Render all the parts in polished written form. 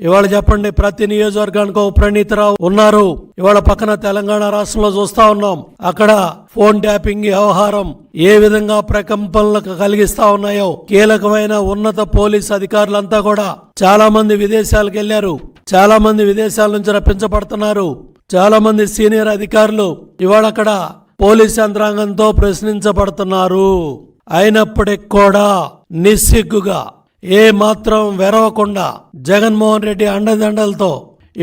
ఇవాళ చెప్పండి, ప్రతి నియోజకవర్గానికి ఒక ప్రణీతరావు ఉన్నారు. ఇవాళ పక్కన తెలంగాణ రాష్ట్రంలో చూస్తా ఉన్నాం. అక్కడ ఫోన్ ట్యాపింగ్ వ్యవహారం ఏ విధంగా ప్రకంపనలకు కలిగిస్తా ఉన్నాయో. కీలకమైన ఉన్నత పోలీస్ అధికారులంతా కూడా చాలా మంది విదేశాలకు వెళ్లారు. చాలా మంది విదేశాల నుంచి రప్పించబడుతున్నారు. చాలా మంది సీనియర్ అధికారులు ఇవాళ అక్కడ పోలీస్ యంత్రాంగంతో ప్రశ్నించబడుతున్నారు. అయినప్పటికీ కూడా నిస్సిగ్గుగా ఏ మాత్రం వెరవకుండా జగన్మోహన్ రెడ్డి అండదండలతో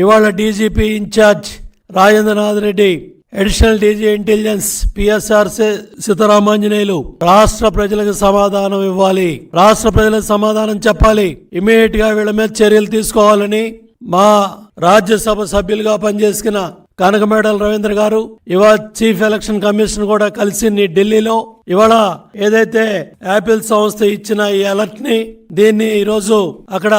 ఇవాళ DGP incharge Rajendranath Reddy, additional DG intelligence PSR Sitaramanjaneyulu రాష్ట్ర ప్రజలకు సమాధానం ఇవ్వాలి, రాష్ట్ర ప్రజలకు సమాధానం చెప్పాలి, ఇమీడియట్ గా వీళ్ళ మీద చర్యలు తీసుకోవాలని మా రాజ్యసభ సభ్యులుగా పనిచేసిన కనకమేడల రవీంద్ర గారు, ఇవాళ చీఫ్ ఎలక్షన్ కమిషన్ కూడా కలిసి ఢిల్లీలో ఇవాళ ఏదైతే యాపిల్ సంస్థ ఇచ్చిన ఈ అలర్ట్ ని దీన్ని ఈరోజు అక్కడ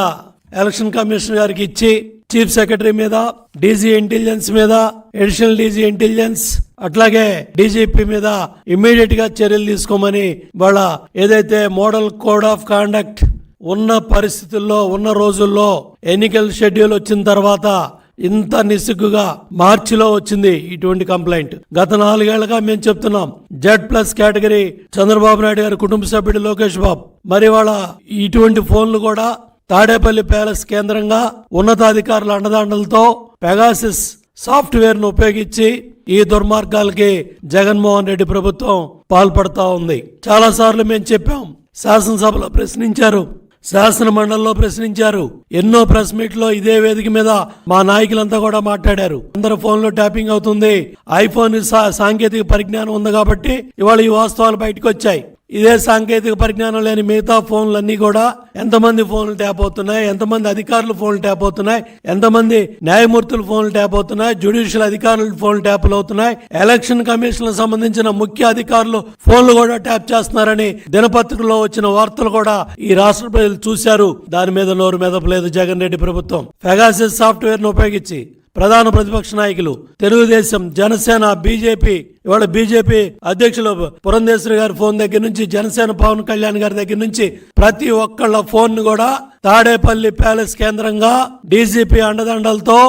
ఎలక్షన్ కమిషన్ గారికి ఇచ్చి చీఫ్ సెక్రటరీ మీద, డీజీ ఇంటెలిజెన్స్ మీద, అడిషనల్ డీజీ ఇంటెలిజెన్స్ అట్లాగే డీజీపీ మీద ఇమ్మీడియట్ గా చర్యలు తీసుకోమని వాళ్ళ ఏదైతే మోడల్ కోడ్ ఆఫ్ కాండక్ట్ ఉన్న పరిస్థితుల్లో ఉన్న రోజుల్లో ఎన్నికల షెడ్యూల్ వచ్చిన తర్వాత ఇంత నిస్సిగ్గుగా మార్చిలో వచ్చింది ఇటువంటి కంప్లైంట్. గత 4 ఏళ్లుగా మేము చెప్తున్నాం. Z+ కేటగిరీ చంద్రబాబు నాయుడు గారి కుటుంబ సభ్యుడు లోకేష్ బాబు, మరి వాళ్ళ ఇటువంటి ఫోన్లు కూడా తాడేపల్లి ప్యాలెస్ కేంద్రంగా ఉన్నతాధికారుల అండదండలతో పెగాసిస్ సాఫ్ట్వేర్ ను ఉపయోగించి ఈ దుర్మార్గాలకి జగన్మోహన్ రెడ్డి ప్రభుత్వం పాల్పడతా ఉంది. చాలా సార్లు మేము చెప్పాం. శాసనసభలో ప్రశ్నించారు, శాసన మండలిలో ప్రశ్నించారు, ఎన్నో ప్రెస్ మీట్ లో ఇదే వేదిక మీద మా నాయకులంతా కూడా మాట్లాడారు. అందరు ఫోన్ లో ట్యాపింగ్ అవుతుంది, ఐఫోన్ సాంకేతిక పరిజ్ఞానం ఉంది కాబట్టి ఇవాళ ఈ వాస్తవాలు బయటకు వచ్చాయి. ఇదే సాంకేతిక పరిజ్ఞానం లేని మిగతా ఫోన్లన్నీ కూడా ఎంతమంది ఫోన్లు ట్యాప్ అవుతున్నాయి, ఎంతమంది అధికారులు ఫోన్లు ట్యాప్ అవుతున్నాయి, ఎంతమంది న్యాయమూర్తులు ఫోన్లు ట్యాప్ అవుతున్నాయి, జ్యుడిషియల్ అధికారులు ఫోన్లు ట్యాప్లు అవుతున్నాయి, ఎలక్షన్ కమిషన్ సంబంధించిన ముఖ్య అధికారులు ఫోన్లు కూడా ట్యాప్ చేస్తున్నారని దినపత్రికలో వచ్చిన వార్తలు కూడా ఈ రాష్ట్ర ప్రజలు చూశారు. దాని మీద నోరు మెదపలేదు జగన్ రెడ్డి ప్రభుత్వం. పెగాసిస్ సాఫ్ట్వేర్ ను ఉపయోగించి ప్రధాన ప్రతిపక్ష నాయకులు తెలుగుదేశం, జనసేన, బీజేపీ, ఇవాళ బీజేపీ అధ్యక్షులు పురంధేశ్వరి గారి ఫోన్ దగ్గర నుంచి జనసేన పవన్ కళ్యాణ్ గారి దగ్గర నుంచి ప్రతి ఒక్కళ్ళ ఫోన్ ను కూడా తాడేపల్లి ప్యాలెస్ కేంద్రంగా డీజీపీ అండదండలతో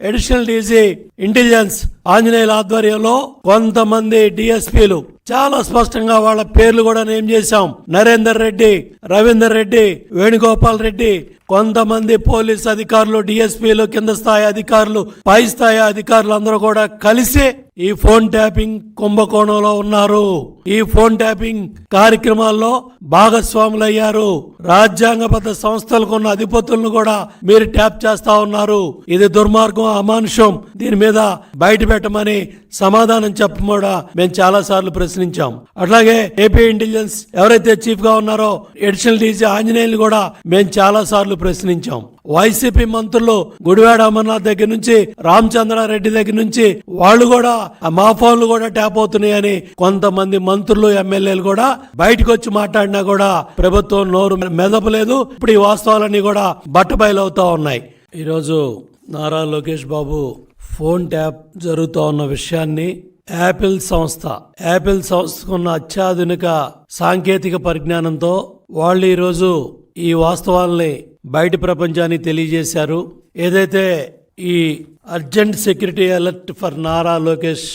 అడిషనల్ డీజీ ఇంటెలిజెన్స్ ఆంజనేయుల ఆధ్వర్యంలో కొంతమంది డిఎస్పీలు చాలా స్పష్టంగా వాళ్ళ పేర్లు కూడా నేమ్ చేశాం. నరేందర్ రెడ్డి, రవీందర్ రెడ్డి, వేణుగోపాల్ రెడ్డి, కొంతమంది పోలీస్ అధికారులు, డిఎస్పీలు, కింద స్థాయి అధికారులు, పై స్థాయి అధికారులు అందరూ కూడా కలిసి ఈ ఫోన్ ట్యాపింగ్ కుంభకోణంలో ఉన్నారు. ఈ ఫోన్ ట్యాపింగ్ కార్యక్రమాల్లో భాగస్వాములయ్యారు. రాజ్యాంగబద్ధ సంస్థలకు ఉన్న అధిపతులను కూడా మీరు ట్యాప్ చేస్తా ఉన్నారు. ఇది దుర్మార్గం, అమానుషం. దీని మీద బయట పెట్టమని సమాధానం చెప్పమోడా మేము చాలా సార్లు ప్రశ్నించాం. అట్లాగే ఏపీ ఇంటెలిజెన్స్ ఎవరైతే చీఫ్ గా ఉన్నారో అడిషనల్ డీజీ ఆంజనేయులు కూడా మేము చాలా సార్లు ప్రశ్నించాం. వైసీపీ మంత్రులు గుడివాడ అమర్నాథ్ దగ్గర నుంచి, రామచంద్రారెడ్డి దగ్గర నుంచి వాళ్ళు కూడా మా ఫోన్లు కూడా ట్యాప్ అవుతున్నాయని కొంతమంది మంత్రులు, ఎమ్మెల్యేలు కూడా బయటకు వచ్చి మాట్లాడినా కూడా ప్రభుత్వం నోరు మెదపలేదు. ఇప్పుడు ఈ వాస్తవాలన్నీ కూడా బట్టబయలవుతా ఉన్నాయి. ఈరోజు నారా లోకేష్ బాబు ఫోన్ ట్యాప్ జరుగుతూ ఉన్న విషయాన్ని యాపిల్ సంస్థకున్న అత్యాధునిక సాంకేతిక పరిజ్ఞానంతో వాళ్ళు ఈరోజు ఈ వాస్తవాల్ని బయట ప్రపంచానికి తెలియజేశారు. ఏదైతే ఈ urgent security alert for Nara Lokesh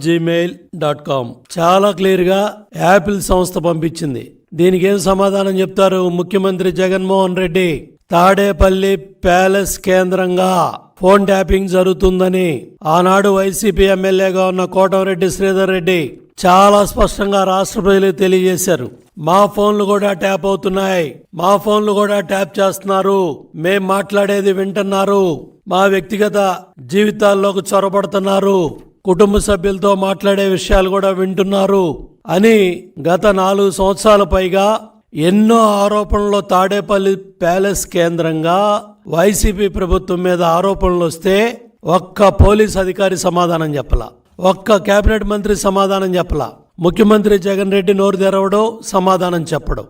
@gmail.com చాలా క్లియర్ గా యాపిల్ సంస్థ పంపించింది. దీనికి ఏం సమాధానం చెప్తారు ముఖ్యమంత్రి జగన్మోహన్ రెడ్డి? తాడేపల్లి ప్యాలెస్ కేంద్రంగా ఫోన్ ట్యాపింగ్ జరుగుతుందని ఆనాడు వైసీపీ ఎమ్మెల్యేగా ఉన్న కోటమిరెడ్డి శ్రీధర్ రెడ్డి చాలా స్పష్టంగా రాష్ట్ర ప్రజలకు తెలియజేశారు. మా ఫోన్లు కూడా ట్యాప్ అవుతున్నాయి, మా ఫోన్లు కూడా ట్యాప్ చేస్తున్నారు, మేం మాట్లాడేది వింటున్నారు, మా వ్యక్తిగత జీవితాల్లోకి చొరబడుతున్నారు, కుటుంబ సభ్యులతో మాట్లాడే విషయాలు కూడా వింటున్నారు అని గత 4 సంవత్సరాల పైగా ఎన్నో ఆరోపణలు తాడేపల్లి ప్యాలెస్ కేంద్రంగా వైసీపీ ప్రభుత్వం మీద ఆరోపణలు వస్తే ఒక్క పోలీస్ అధికారి సమాధానం చెప్పలా, ఒక్క కేబినెట్ మంత్రి సమాధానం చెప్పలా, ముఖ్యమంత్రి జగన్ రెడ్డి నోరు తెరవడం, సమాధానం చెప్పడం.